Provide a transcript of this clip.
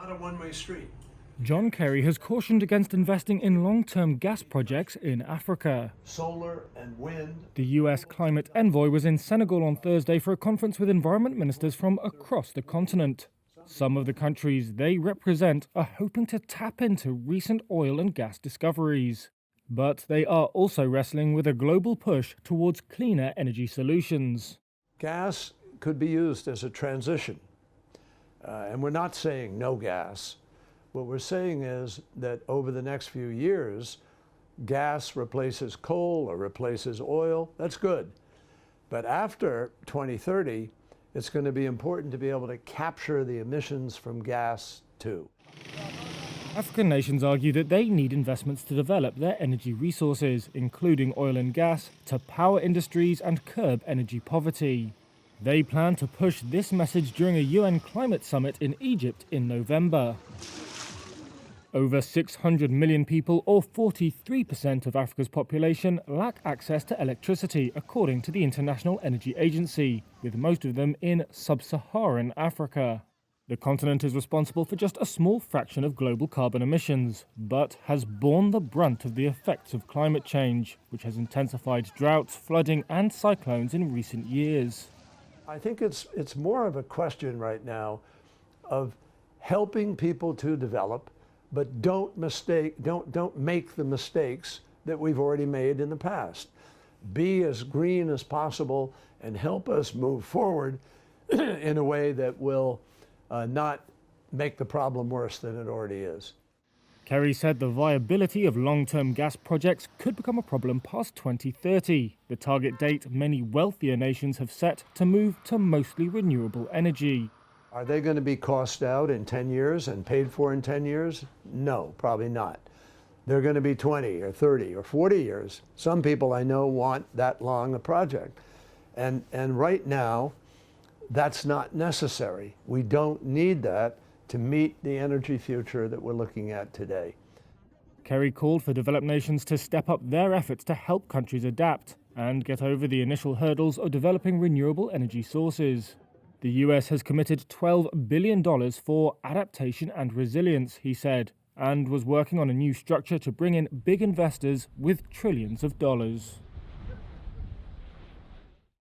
not a one-way street. John Kerry has cautioned against investing in long-term gas projects in Africa. Solar and wind. The US climate envoy was in Senegal on Thursday for a conference with environment ministers from across the continent. Some of the countries they represent are hoping to tap into recent oil and gas discoveries. But they are also wrestling with a global push towards cleaner energy solutions. Gas could be used as a transition. And we're not saying no gas. What we're saying is that over the next few years, gas replaces coal or replaces oil. That's good. But after 2030, it's going to be important to be able to capture the emissions from gas too. African nations argue that they need investments to develop their energy resources, including oil and gas, to power industries and curb energy poverty. They plan to push this message during a UN climate summit in Egypt in November. Over 600 million people, or 43% of Africa's population, lack access to electricity, according to the International Energy Agency, with most of them in sub-Saharan Africa. The continent is responsible for just a small fraction of global carbon emissions, but has borne the brunt of the effects of climate change, which has intensified droughts, flooding and cyclones in recent years. I think it's more of a question right now of helping people to develop, but don't make the mistakes that we've already made in the past. Be as green as possible and help us move forward in a way that will not make the problem worse than it already is. Kerry said the viability of long-term gas projects could become a problem past 2030, the target date many wealthier nations have set to move to mostly renewable energy. Are they going to be cost out in 10 years and paid for in 10 years? No, probably not. They're going to be 20 or 30 or 40 years. Some people I know want that long a project. And right now, that's not necessary. We don't need that to meet the energy future that we're looking at today. Kerry called for developed nations to step up their efforts to help countries adapt and get over the initial hurdles of developing renewable energy sources. The US has committed $12 billion for adaptation and resilience, he said, and was working on a new structure to bring in big investors with trillions of dollars.